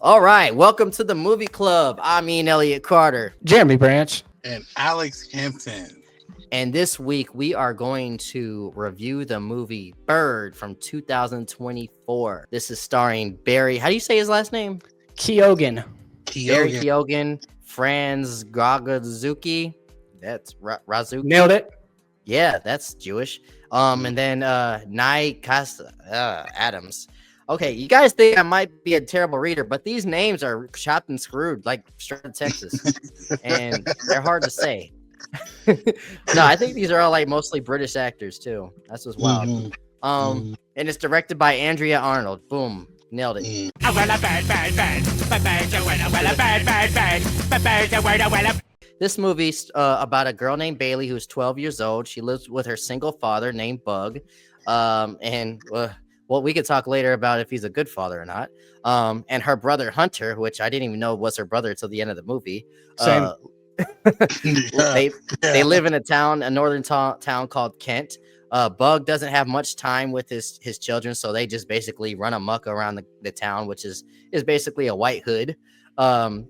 All right, welcome to the movie club. I'm Ian Elliott-Carter. Jeremy Branch. And Alex Hampton. And this week we are going to review the movie Bird from 2024. This is starring Barry. How do you say his last name? Keoghan. Barry Keoghan, Franz Gagazuki. That's Razuki. Nailed it. Yeah, that's Jewish. And then Nye Adams. Okay, you guys think I might be a terrible reader, but these names are chopped and screwed like straight out of Texas, and they're hard to say. No, I think these are all like mostly British actors too. That's what's wild. And it's directed by Andrea Arnold. Boom, nailed it. This movie's about a girl named Bailey who's 12 years old. She lives with her single father named Bug, well, we could talk later about if he's a good father or not. And her brother Hunter, which I didn't even know was her brother until the end of the movie. Same. They live in a northern town called Kent. Bug doesn't have much time with his children, so they just basically run amok around the town, which is basically a white hood. And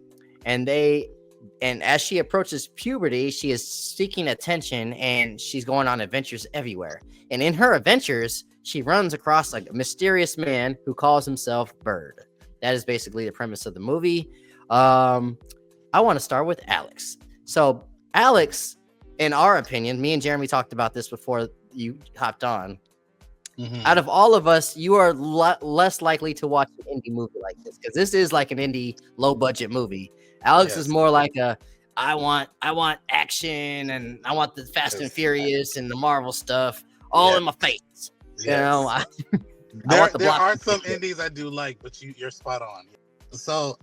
as she approaches puberty, she is seeking attention, and she's going on adventures everywhere. And in her adventures, she runs across a mysterious man who calls himself Bird. That is basically the premise of the movie. I want to start with Alex. So, Alex, in our opinion, me and Jeremy talked about this before you hopped on. Out of all of us, you are less likely to watch an indie movie like this, because this is like an indie low-budget movie. Alex is more like I want action, and I want the Fast and Furious and the Marvel stuff all in my face. You know, there are some indies I do like, but you're spot on. So,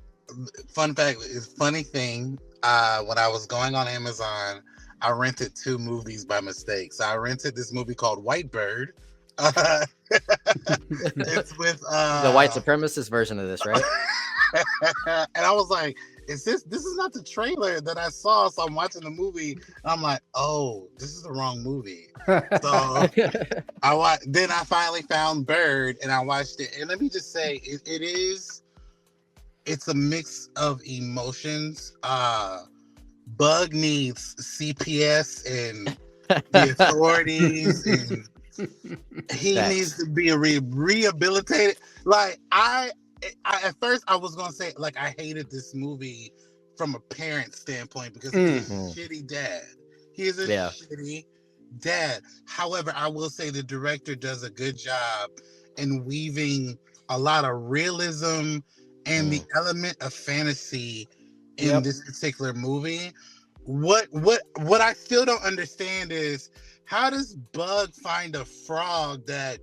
fun fact is funny thing. When I was going on Amazon, I rented 2 movies by mistake. So I rented this movie called White Bird. It's with the white supremacist version of this, right? And I was like, this is not the trailer that I saw. So I'm watching the movie and I'm like, oh, this is the wrong movie. So then I finally found Bird and I watched it. And let me just say, it's a mix of emotions. Bug needs CPS and the authorities, and he needs to be rehabilitated. Like I at first I was gonna say, like, I hated this movie from a parent standpoint because he's a shitty dad. He is a shitty dad. However, I will say the director does a good job in weaving a lot of realism and the element of fantasy in this particular movie. What I still don't understand is, how does Bug find a frog that,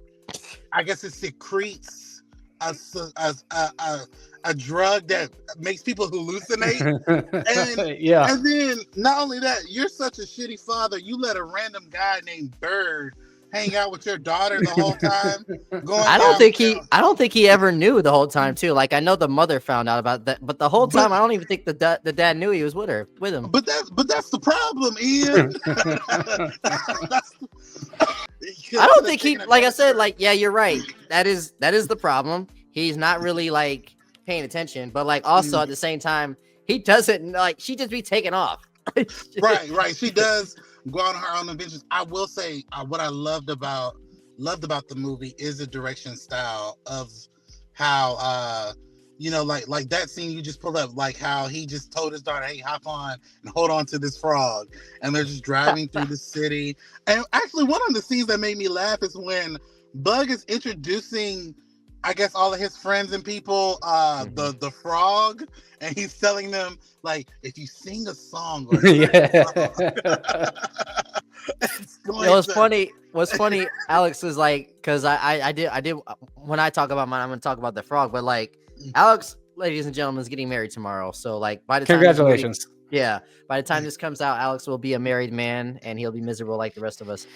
I guess it secretes a drug that makes people hallucinate? And then not only that, you're such a shitty father, you let a random guy named Bird hang out with your daughter the whole time. I don't think he ever knew the whole time too. Like, I know the mother found out about that, but the whole time I don't even think the dad knew he was with him. But that's the problem, Ian. I don't think he, like I said, like, yeah, you're right. That is the problem. He's not really like paying attention, but like also at the same time, he doesn't, like, she just be taking off. Right. She does go on her own adventures. I will say what I loved about the movie is the direction style of how like that scene you just pulled up, like how he just told his daughter, hey, hop on and hold on to this frog, and they're just driving through the city. And actually one of the scenes that made me laugh is when Bug is introducing, I guess, all of his friends and people, the frog, and he's telling them, like, if you sing a song or What's funny, Alex, is like, because I did when I talk about mine, I'm gonna talk about the frog, but like, Alex, ladies and gentlemen, is getting married tomorrow. So like, by the time congratulations. By the time this comes out, Alex will be a married man and he'll be miserable like the rest of us.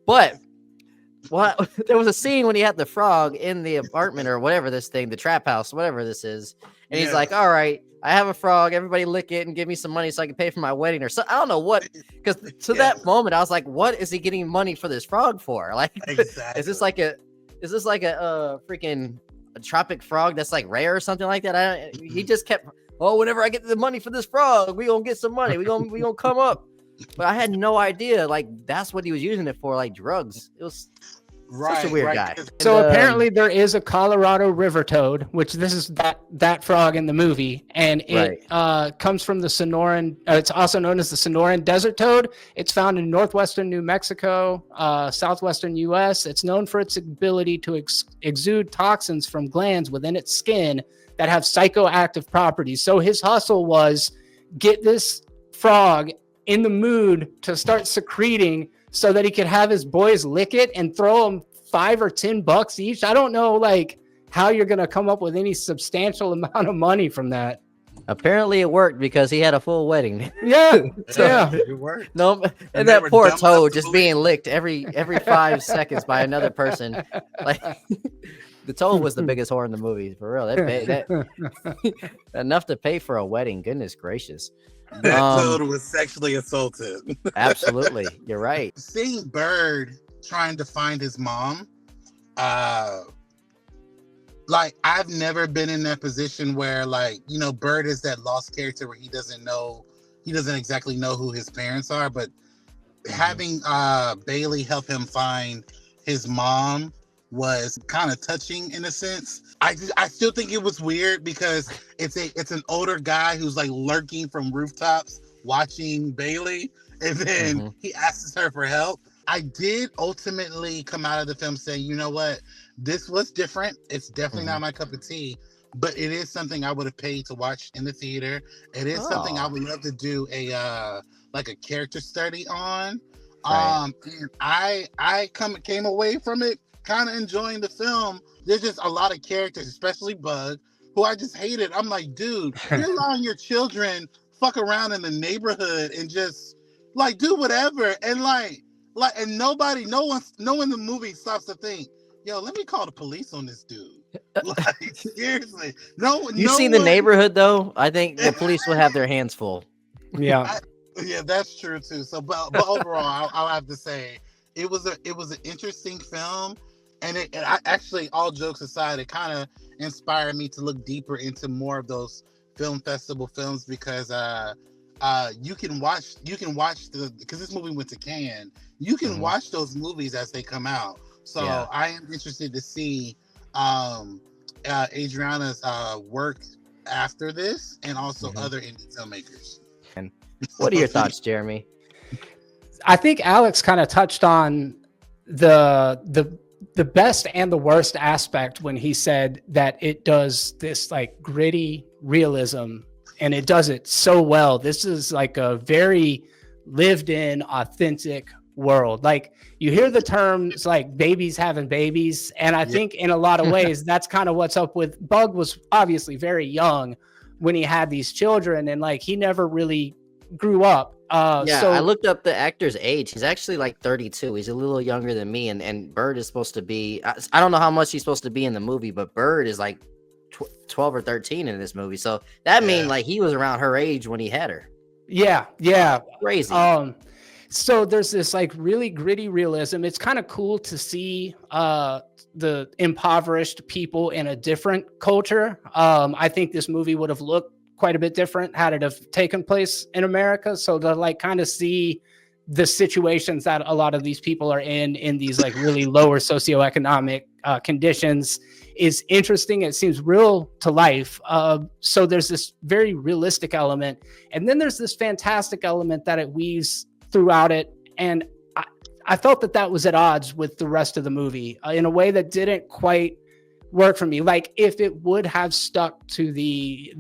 But what, there was a scene when he had the frog in the apartment or whatever this thing, the trap house, whatever this is, and he's like, all right, I have a frog, everybody lick it and give me some money so I can pay for my wedding or something. I don't know what, because to that moment I was like, what is he getting money for this frog for? Like, exactly. is this like a freaking tropic frog that's like rare or something like that. He just kept, whenever I get the money for this frog, we gonna get some money. We gonna come up. But I had no idea, like, that's what he was using it for, like drugs. It was such a weird guy. So apparently there is a Colorado river toad, which this is that frog in the movie, and it comes from the Sonoran. It's also known as the Sonoran desert toad. It's found in northwestern New Mexico, southwestern U.S. It's known for its ability to exude toxins from glands within its skin that have psychoactive properties. So his hustle was get this frog in the mood to start secreting so that he could have his boys lick it and throw them $5 or $10 each. I don't know, like, how you're going to come up with any substantial amount of money from that. Apparently it worked because he had a full wedding. Yeah. It worked. No, and that poor toad just being licked every 5 seconds by another person. Like, the toad was the biggest whore in the movie, for real. That enough to pay for a wedding. Goodness gracious. That toad was sexually assaulted. Absolutely, you're right. Seeing Bird trying to find his mom, like, I've never been in that position where, like, you know, Bird is that lost character where he doesn't exactly know who his parents are, but having Bailey help him find his mom was kind of touching in a sense. I still think it was weird because it's an older guy who's like lurking from rooftops watching Bailey, and then he asks her for help. I did ultimately come out of the film saying, you know what, this was different. It's definitely not my cup of tea, but it is something I would have paid to watch in the theater. It is something I would love to do a character study on. And I came away from it kind of enjoying the film. There's just a lot of characters, especially Bug, who I just hated. I'm like, dude, you're allowing your children fuck around in the neighborhood and just like do whatever, and and no one in the movie stops to think, yo, let me call the police on this dude. Like, seriously, You've seen The Neighborhood, though. I think the police will have their hands full. Yeah, yeah, that's true too. So, but overall, I'll have to say it was an interesting film. And I actually, all jokes aside, it kind of inspired me to look deeper into more of those film festival films because you can watch because this movie went to Cannes. You can watch those movies as they come out. So I am interested to see Adriana's work after this, and also other indie filmmakers. And what are your thoughts, Jeremy? I think Alex kind of touched on the best and the worst aspect when he said that it does this like gritty realism, and it does it so well. This is like a very lived in, authentic world. Like, you hear the terms like babies having babies, and I think in a lot of ways that's kind of what's up with Bug. Was obviously very young when he had these children, and like he never really grew up. So I looked up the actor's age. He's actually like 32. He's a little younger than me, and Bird is supposed to be, I don't know how much he's supposed to be in the movie, but Bird is like 12 or 13 in this movie. So that means like he was around her age when he had her. Yeah. Crazy. So there's this like really gritty realism. It's kind of cool to see the impoverished people in a different culture. I think this movie would have looked quite a bit different had it have taken place in America. So to like kind of see the situations that a lot of these people are in these like really lower socioeconomic conditions is interesting. It seems real to life. So there's this very realistic element, and then there's this fantastic element that it weaves throughout it. And I felt that was at odds with the rest of the movie in a way that didn't quite work for me. Like, if it would have stuck to the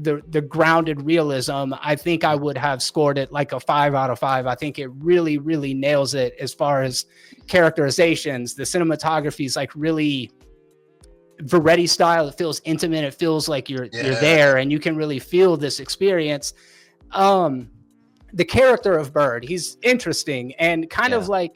grounded realism, I think I would have scored it like a 5 out of 5. I think it really, really nails it as far as characterizations. The cinematography is like really Veretti style. It feels intimate. It feels like you're there, and you can really feel this experience. The character of Bird, he's interesting and kind of like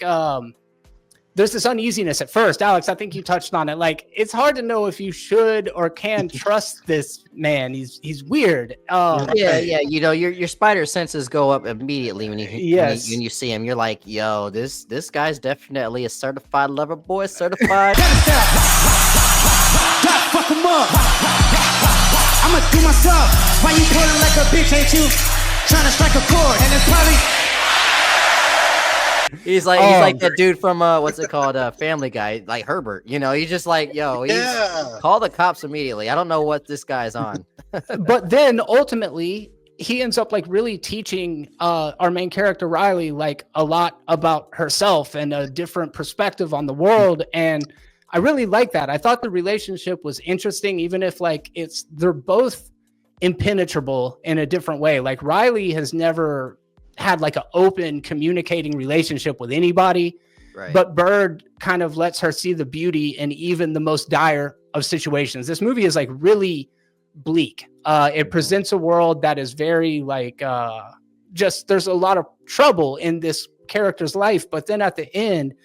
there's this uneasiness at first. Alex, I think you touched on it. Like, it's hard to know if you should or can trust this man. He's weird. You know, your spider senses go up immediately when you see him. You're like, yo, this guy's definitely a certified lover boy, certified. fuck him up. I'ma do myself. Why you pulling like a bitch? Ain't you trying to strike a chord? And it's probably. He's like that dude from what's it called, Family Guy, like Herbert. You know, he's just like, yo, call the cops immediately. I don't know what this guy's on. But then ultimately, he ends up like really teaching our main character Riley like a lot about herself and a different perspective on the world. And I really like that. I thought the relationship was interesting, even if like they're both impenetrable in a different way. Like Riley has never had like an open communicating relationship with anybody, right? But Bird kind of lets her see the beauty in even the most dire of situations. This movie is like really bleak. It presents a world that is very like just there's a lot of trouble in this character's life, but then at the end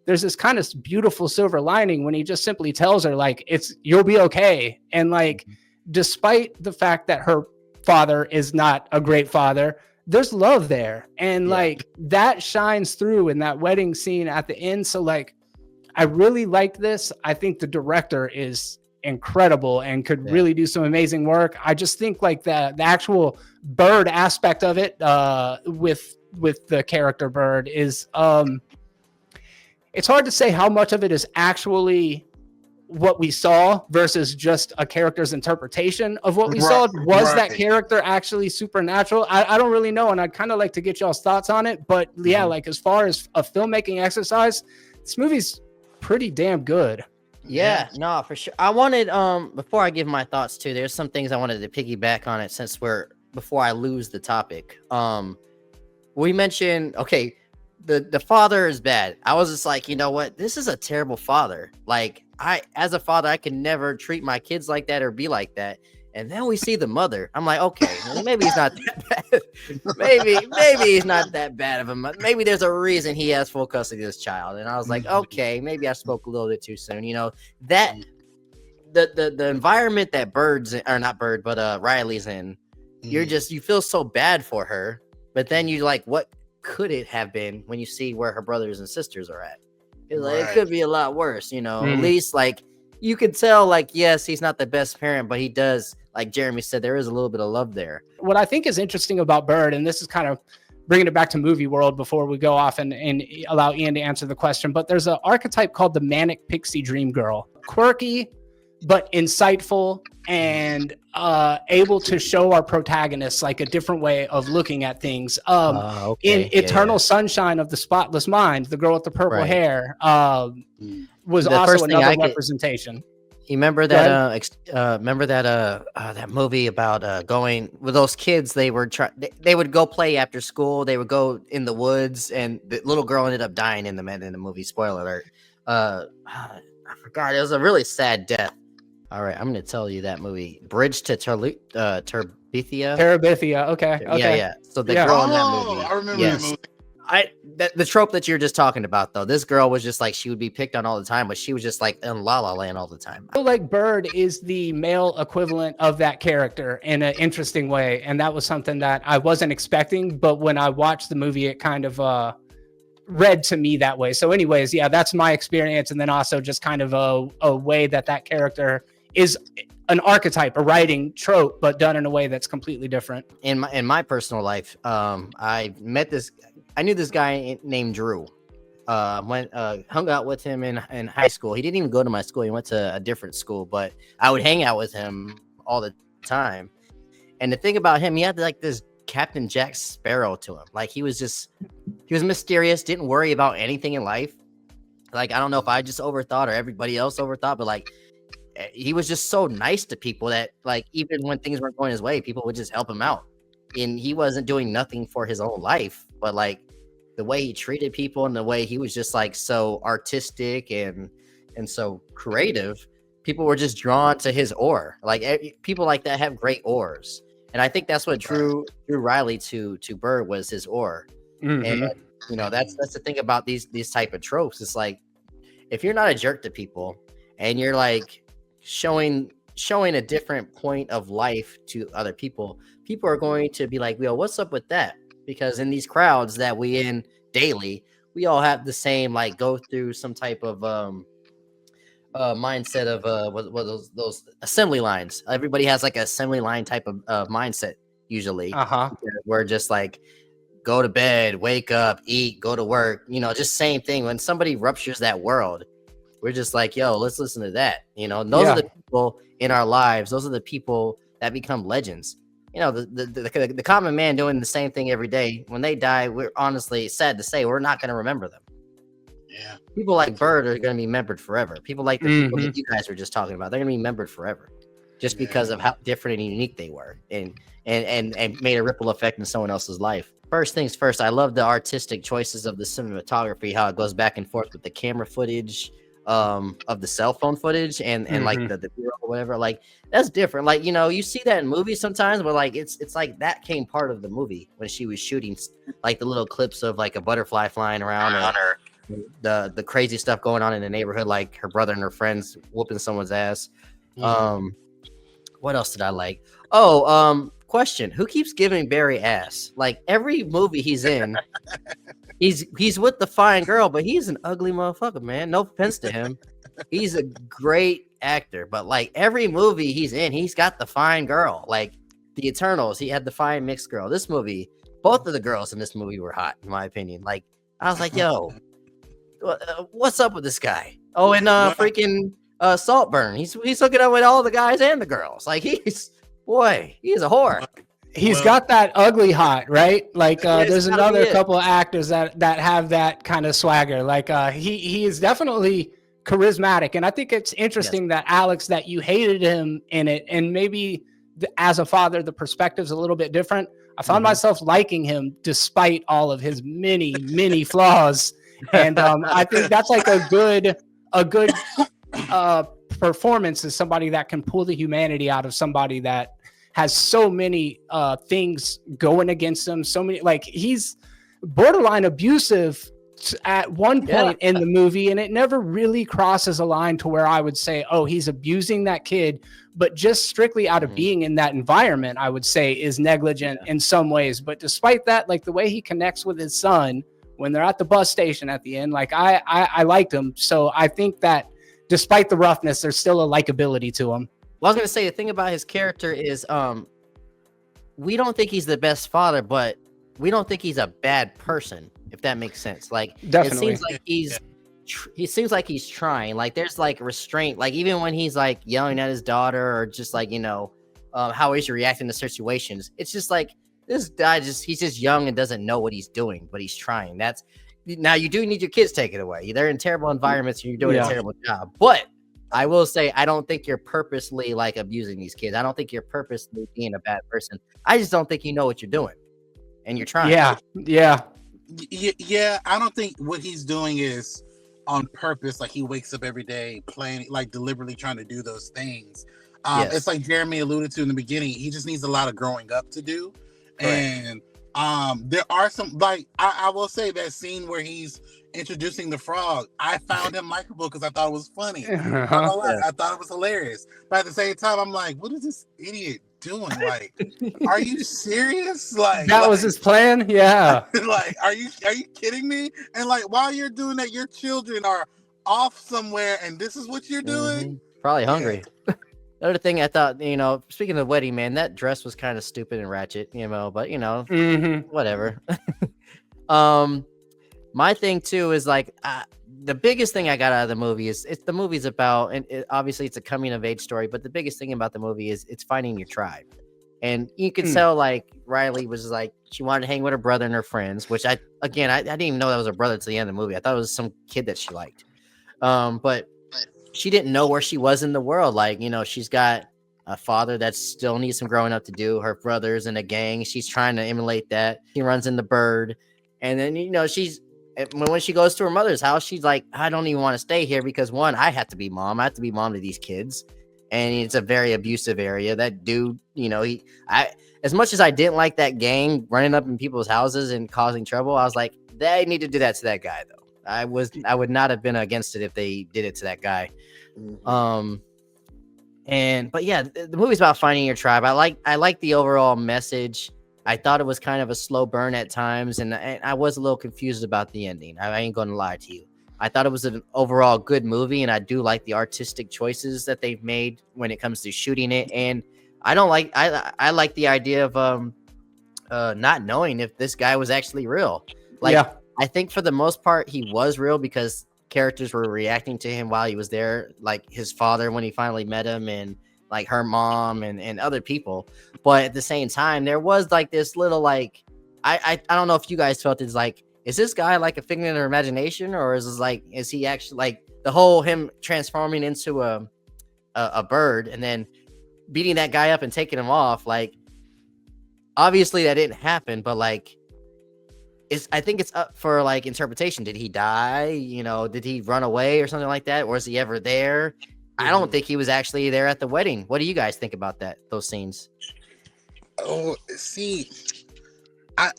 there's this kind of beautiful silver lining when he just simply tells her like you'll be okay. And like despite the fact that her father is not a great father, there's love there. And like that shines through in that wedding scene at the end. So like I really liked this. I think the director is incredible and could really do some amazing work. I just think like the actual Bird aspect of it with the character Bird is it's hard to say how much of it is actually what we saw versus just a character's interpretation of what we saw. Was that character actually supernatural? I don't really know, and I'd kind of like to get y'all's thoughts on it. But yeah, like as far as a filmmaking exercise, this movie's pretty damn good. Yeah, no, for sure. I wanted before I give my thoughts too, there's some things I wanted to piggyback on it since before I lose the topic. We mentioned the father is bad. I was just like, you know what? This is a terrible father. Like as a father, I can never treat my kids like that or be like that. And then we see the mother. I'm like, okay, maybe he's not that bad. maybe he's not that bad of a mother. Maybe there's a reason he has full custody of this child. And I was like, okay, maybe I spoke a little bit too soon. You know, that the environment that Riley's in, you feel so bad for her. But then you like, what could it have been when you see where her brothers and sisters are at? It could be a lot worse, you know. At least like you could tell, like, yes, he's not the best parent, but he does, like Jeremy said, there is a little bit of love there. What I think is interesting about Bird, and this is kind of bringing it back to movie world before we go off and allow Ian to answer the question, but there's an archetype called the manic pixie dream girl. Quirky, but insightful and able to show our protagonists like a different way of looking at things. In Eternal Sunshine of the Spotless Mind, the girl with the purple hair was also another representation. You remember that? That movie about going with those kids? They would go play after school. They would go in the woods, and the little girl ended up dying in the movie. Spoiler alert. I forgot. It was a really sad death. All right, I'm going to tell you that movie, Bridge to Terabithia. Terabithia. Okay. Yeah. So the girl in that movie. I remember that movie. The trope that you're just talking about, though, this girl was just like, she would be picked on all the time, but she was just like in La La Land all the time. I feel like Bird is the male equivalent of that character in an interesting way. And that was something that I wasn't expecting. But when I watched the movie, it kind of read to me that way. So anyways, yeah, that's my experience. And then also just kind of a way that character is an archetype, a writing trope, but done in a way that's completely different. In my personal life, I knew this guy named Drew. Hung out with him in high school. He didn't even go to my school. He went to a different school, but I would hang out with him all the time. And the thing about him, he had like this Captain Jack Sparrow to him. Like he was mysterious, didn't worry about anything in life. Like, I don't know if I just overthought or everybody else overthought, but like, he was just so nice to people that like, even when things weren't going his way, people would just help him out. And he wasn't doing nothing for his own life, but like the way he treated people and the way he was just like so artistic and so creative, people were just drawn to his aura. Like people like that have great auras. And I think that's what drew Riley to Bird was his aura. Mm-hmm. And you know, that's the thing about these type of tropes. It's like, if you're not a jerk to people and you're like showing a different point of life to other people are going to be like, yo, what's up with that? Because in these crowds that we in daily, we all have the same, like, go through some type of mindset of what those assembly lines. Everybody has like an assembly line type of mindset usually. We're just like go to bed, wake up, eat, go to work. Just same thing. When somebody ruptures that world, we're just like, yo, let's listen to that. And those are the people in our lives. Those are the people that become legends. The common man doing the same thing every day. When they die, we're honestly sad to say we're not going to remember them. Yeah. People like Bird are going to be remembered forever. People like the people that you guys were just talking about, they're going to be remembered forever, just because of how different and unique they were, and made a ripple effect in someone else's life. First things first, I love the artistic choices of the cinematography, how it goes back and forth with the camera footage, of the cell phone footage and like the B-roll or whatever. Like that's different. Like you see that in movies sometimes, but like it's like that came part of the movie when she was shooting, like the little clips of like a butterfly flying around or the crazy stuff going on in the neighborhood, like her brother and her friends whooping someone's ass. What else did I like? Question: who keeps giving Barry ass? Like every movie he's in, he's with the fine girl, but he's an ugly motherfucker, man. No offense to him. He's a great actor, but like every movie he's in, he's got the fine girl. Like the Eternals, he had the fine mixed girl. This movie, both of the girls in this movie were hot, in my opinion. Like I was like, yo, what's up with this guy? Oh, and freaking Saltburn. He's hooking up with all the guys and the girls. Like he's a whore. He's got that ugly hot, right? Like there's another couple of actors that have that kind of swagger. Like he is definitely charismatic, and I think it's interesting that Alex, that you hated him in it, and maybe as a father the perspective's a little bit different. I found myself liking him despite all of his many flaws, and I think that's like a good performance is somebody that can pull the humanity out of somebody that has so many things going against him. So many, like he's borderline abusive at one point in the movie, and it never really crosses a line to where I would say, oh, he's abusing that kid, but just strictly out of being in that environment, I would say is negligent in some ways. But despite that, like the way he connects with his son when they're at the bus station at the end, like I liked him. So I think that despite the roughness, there's still a likability to him. Well, I was going to say the thing about his character is we don't think he's the best father, but we don't think he's a bad person, if that makes sense. Like definitely. It seems like he seems like he's trying. Like there's like restraint. Like even when he's like yelling at his daughter or just like, how he's reacting to situations. It's just like this guy he's just young and doesn't know what he's doing, but he's trying. Now you do need your kids taken away. They're in terrible environments and you're doing a terrible job. But I will say, I don't think you're purposely like abusing these kids. I don't think you're purposely being a bad person. I just don't think you know what you're doing, and you're trying. Yeah. I don't think what he's doing is on purpose. Like he wakes up every day planning, like deliberately trying to do those things. It's like Jeremy alluded to in the beginning. He just needs a lot of growing up to do. Correct. And there are some, like I will say that scene where he's introducing the frog, I found him likable because I thought it was funny. I thought it was hilarious, but at the same time I'm like, what is this idiot doing? Like, are you serious? Like that was his plan? Like, are you kidding me? And like while you're doing that, your children are off somewhere and this is what you're doing. Probably hungry. The other thing I thought, speaking of wedding, man, that dress was kind of stupid and ratchet, but whatever. My thing too is like the biggest thing I got out of the movie is the movie's about, and obviously it's a coming of age story, but the biggest thing about the movie is it's finding your tribe. And you could tell like Riley was like, she wanted to hang with her brother and her friends, which I didn't even know that was her brother to the end of the movie. I thought it was some kid that she liked. But she didn't know where she was in the world. Like, she's got a father that still needs some growing up to do. Her brother's in a gang. She's trying to emulate that. She runs in the Bird. And then, when she goes to her mother's house, she's like, I don't even want to stay here because one, I have to be mom. I have to be mom to these kids. And it's a very abusive area. That dude, as much as I didn't like that gang running up in people's houses and causing trouble, I was like, they need to do that to that guy though. I would not have been against it if they did it to that guy. But yeah, the movie's about finding your tribe. I like the overall message. I thought it was kind of a slow burn at times, and I was a little confused about the ending. I ain't gonna lie to you. I thought it was an overall good movie, and I do like the artistic choices that they've made when it comes to shooting it. And I don't like I like the idea of not knowing if this guy was actually real. Like, Yeah. I think for the most part he was real because characters were reacting to him while he was there, like his father when he finally met him, and like her mom and other people. But at the same time, there was like this little like I don't know if you guys felt it's like, is this guy like a figment of her imagination, or is he actually like the whole him transforming into a bird and then beating that guy up and taking him off? Like, obviously that didn't happen, but like, I think it's up for like interpretation. Did he die? You know, did he run away or something like that? Or is he ever there? I don't think he was actually there at the wedding. What do you guys think about those scenes? Oh, see,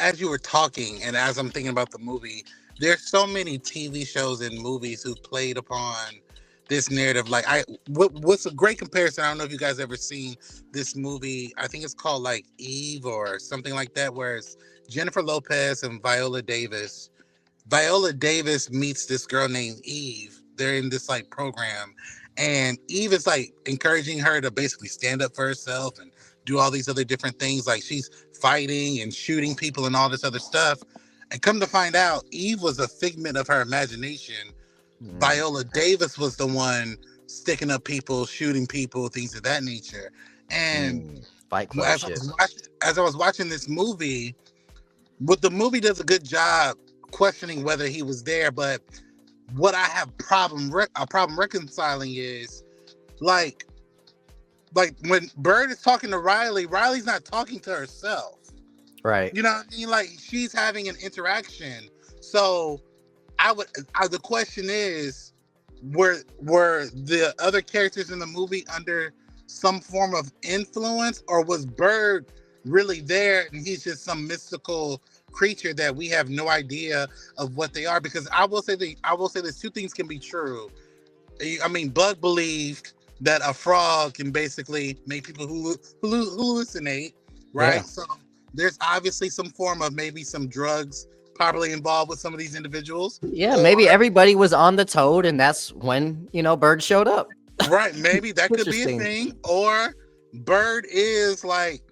as you were talking and as I'm thinking about the movie, there's so many TV shows and movies who played upon this narrative. Like, what's a great comparison? I don't know if you guys ever seen this movie. I think it's called like Eve or something like that, where it's Jennifer Lopez and Viola Davis. Viola Davis meets this girl named Eve. They're in this like program, and Eve is like encouraging her to basically stand up for herself and do all these other different things. Like, she's fighting and shooting people and all this other stuff. And come to find out, Eve was a figment of her imagination. Viola Davis was the one sticking up people, shooting people, things of that nature. And Fight Club as I was watching this movie, what the movie does a good job questioning whether he was there, but what I have a problem reconciling is like when Bird is talking to Riley, Riley's not talking to herself. Right. You know what I mean? Like, she's having an interaction. So the question is, were the other characters in the movie under some form of influence, or was Bird really there and he's just some mystical creature that we have no idea of what they are? Because I will say there's two things can be true. I mean, Bug believed that a frog can basically make people hallucinate, right? Yeah. So there's obviously some form of maybe some drugs probably involved with some of these individuals. Yeah, maybe everybody was on the toad, and that's when, Bird showed up. Right, maybe that could be a thing. Or Bird is like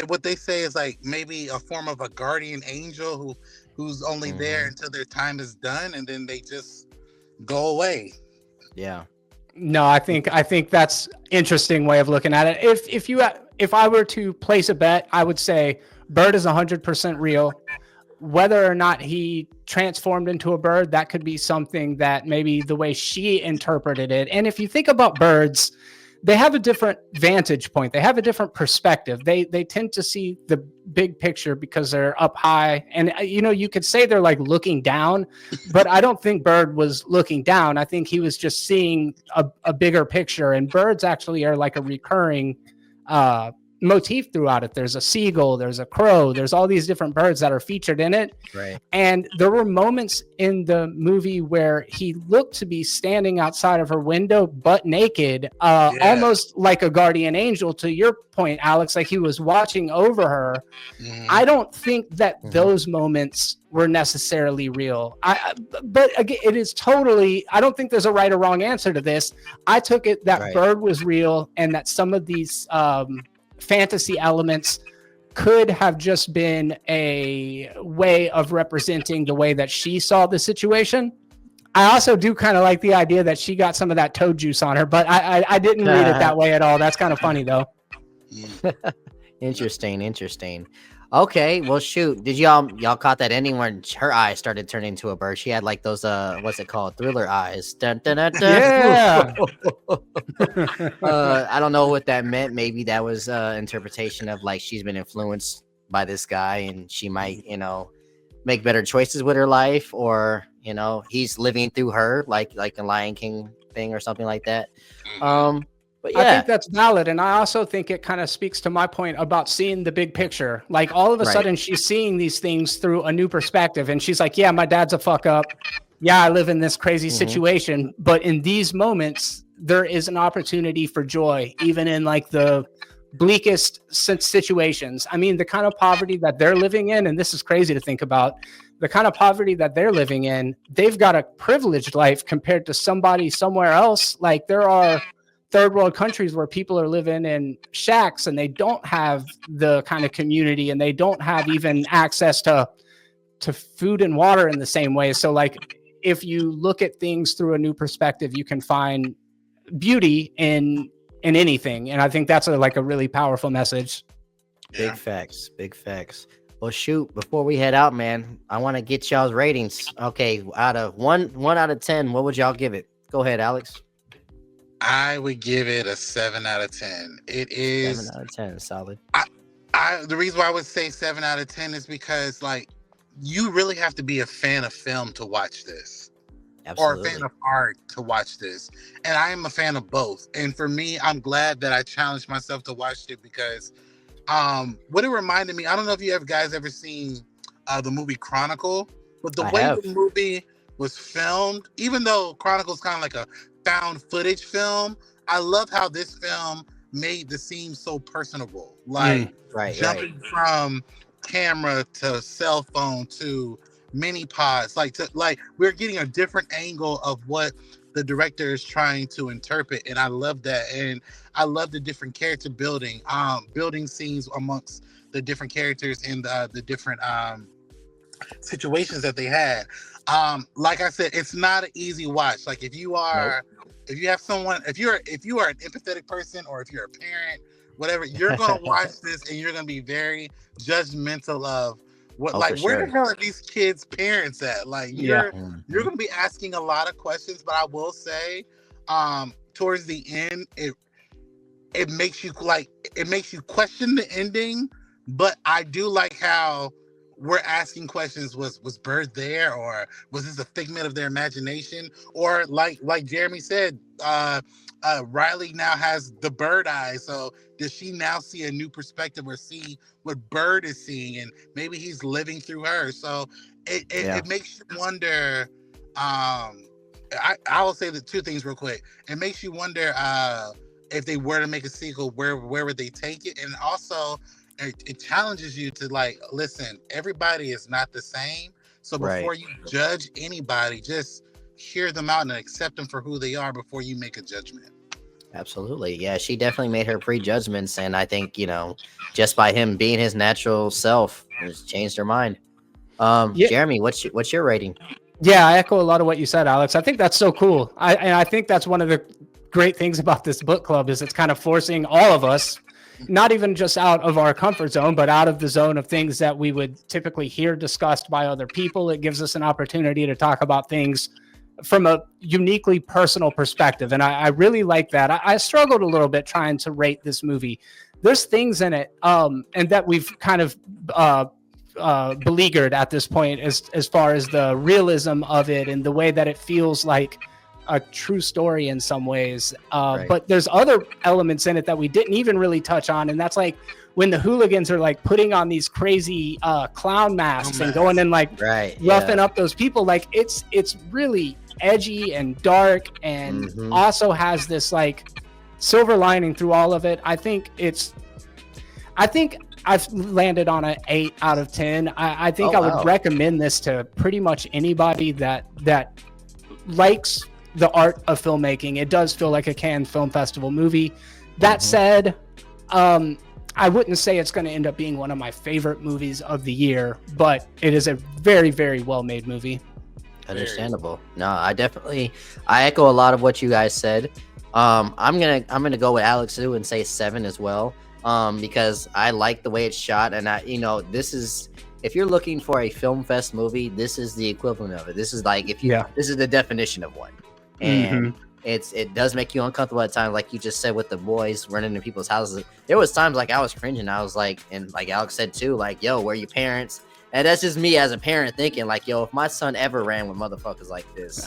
what they say is like maybe a form of a guardian angel who's only there until their time is done, and then they just go away. Yeah. No, I think that's interesting way of looking at it. If I were to place a bet, I would say Bird is 100% real. Whether or not he transformed into a bird, that could be something that maybe the way she interpreted it. And if you think about birds, they have a different vantage point. They have a different perspective. They tend to see the big picture because they're up high. And, you could say they're like looking down, but I don't think Bird was looking down. I think he was just seeing a bigger picture. And birds actually are like a recurring motif throughout it. There's a seagull, there's a crow, there's all these different birds that are featured in it. Right. And there were moments in the movie where he looked to be standing outside of her window butt naked, almost like a guardian angel, to your point, Alex, like he was watching over her. I don't think that those moments were necessarily real. But again, it is totally, I don't think there's a right or wrong answer to this. I took it that Bird was real, and that some of these fantasy elements could have just been a way of representing the way that she saw the situation. I also do kind of like the idea that she got some of that toad juice on her, but I didn't read it that way at all. That's kind of funny though. Interesting. Okay, well, shoot. Did y'all caught that ending when her eyes started turning into a bird? She had like those what's it called? Thriller eyes. Dun, dun, dun, dun. Yeah. I don't know what that meant. Maybe that was interpretation of like she's been influenced by this guy and she might, make better choices with her life, or he's living through her, like a Lion King thing or something like that. But yeah. I think that's valid. And I also think it kind of speaks to my point about seeing the big picture. Like all of a sudden she's seeing these things through a new perspective. And she's like, yeah, my dad's a fuck up. Yeah, I live in this crazy situation. But in these moments, there is an opportunity for joy, even in like the bleakest situations. I mean, the kind of poverty that they're living in, and this is crazy to think about, the kind of poverty that they're living in, they've got a privileged life compared to somebody somewhere else. Like there are third world countries where people are living in shacks and they don't have the kind of community and they don't have even access to food and water in the same way. So like if you look at things through a new perspective, you can find beauty in anything. And I think that's a really powerful message. Big facts. Well, shoot, before we head out, man, I want to get y'all's ratings. Okay, out of one out of 10, what would y'all give it? Go ahead, Alex. I would give it a 7 out of 10. It is 7 out of 10, solid. The reason why I would say 7 out of 10 is because like you really have to be a fan of film to watch this. Absolutely. Or a fan of art to watch this. And I am a fan of both. And for me, I'm glad that I challenged myself to watch it because what it reminded me, I don't know if you guys ever seen the movie Chronicle, but the way the movie was filmed, even though Chronicle is kind of like a found footage film, I love how this film made the scenes so personable. Like jumping from camera to cell phone to mini pods, like we're getting a different angle of what the director is trying to interpret, and I love that. And I love the different character building scenes amongst the different characters and the different situations that they had. Like I said, it's not an easy watch. Like if you are an empathetic person, or if you're a parent, whatever, you're gonna watch this and you're gonna be very judgmental of where the hell are these kids' parents at? Like you're gonna be asking a lot of questions. But I will say, towards the end, it makes you question the ending. But I do like how we're asking questions. Was Bird there, or was this a figment of their imagination? Or like Jeremy said, Riley now has the bird eye. So does she now see a new perspective or see what Bird is seeing? And maybe he's living through her. So it makes you wonder. I will say the two things real quick. It makes you wonder if they were to make a sequel, where would they take it? And also it challenges you to listen, everybody is not the same. So before you judge anybody, just hear them out and accept them for who they are before you make a judgment. Absolutely. Yeah, she definitely made her prejudgments, and I think, just by him being his natural self, has changed her mind. Jeremy, what's your rating? Yeah, I echo a lot of what you said, Alex. I think that's so cool. I think that's one of the great things about this book club is it's kind of forcing all of us, not even just out of our comfort zone, but out of the zone of things that we would typically hear discussed by other people. It gives us an opportunity to talk about things from a uniquely personal perspective. And I really like that. I struggled a little bit trying to rate this movie. There's things in it and that we've kind of beleaguered at this point as far as the realism of it and the way that it feels like a true story in some ways. But there's other elements in it that we didn't even really touch on. And that's like when the hooligans are like putting on these crazy clown masks and going and roughing up those people. Like it's really edgy and dark and also has this like silver lining through all of it. I think I've landed on an 8 out of 10. I think I would recommend this to pretty much anybody that likes the art of filmmaking. It does feel like a Cannes Film Festival movie. That said, I wouldn't say it's going to end up being one of my favorite movies of the year, but it is a very, very well-made movie. Understandable. No, I echo a lot of what you guys said. I'm gonna go with Alex too and say 7 as well. Because I like the way it's shot, and this is, if you're looking for a film fest movie, this is the equivalent of it. This is like this is the definition of one, and it does make you uncomfortable at times, like you just said with the boys running into people's houses. There was times like I was cringing. I was like, and like Alex said too, like, yo, where are your parents? And that's just me as a parent thinking, like, yo, if my son ever ran with motherfuckers like this,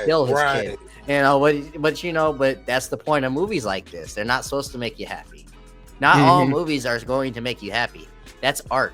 kill his kid. But that's the point of movies like this. They're not supposed to make you happy. Not all movies are going to make you happy. That's art.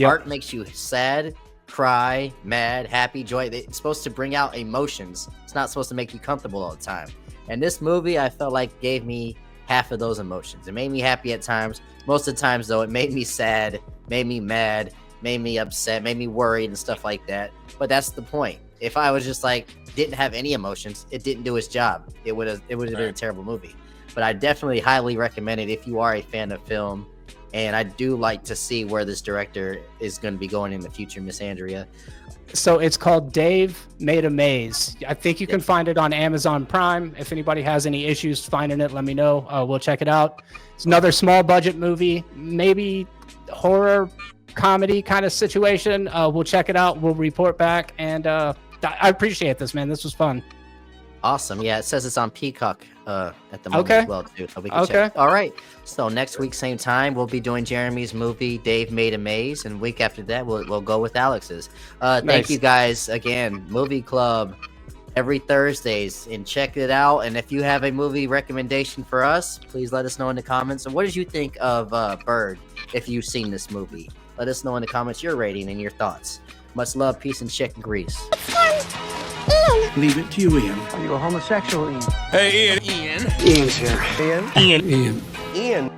Art makes you sad, cry, mad, happy, joy. It's supposed to bring out emotions. It's not supposed to make you comfortable all the time. And this movie, I felt like, gave me half of those emotions. It made me happy at times. Most of the times, though, it made me sad, made me mad, made me upset, made me worried and stuff like that. But that's the point. If I was just like didn't have any emotions, it didn't do its job. It would have been a terrible movie. But I definitely highly recommend it if you are a fan of film. And I do like to see where this director is going to be going in the future, Miss Andrea. So it's called Dave Made a Maze. I think you can find it on Amazon Prime. If anybody has any issues finding it, let me know. We'll check it out. It's another small budget movie, maybe horror comedy kind of situation. We'll check it out. We'll report back. And I appreciate this, man. This was fun. Awesome. Yeah, it says it's on Peacock at the moment as well, too. So we can check. All right. So next week, same time, we'll be doing Jeremy's movie, Dave Made a Maze. And week after that, we'll go with Alex's. Thank you guys again. Movie Club every Thursdays. And check it out. And if you have a movie recommendation for us, please let us know in the comments. And what did you think of Bird if you've seen this movie? Let us know in the comments your rating and your thoughts. Much love, peace, and chicken grease. Leave it to you, Ian. Are you a homosexual, Ian? Hey, Ian. Ian's here. Ian? Ian. Ian.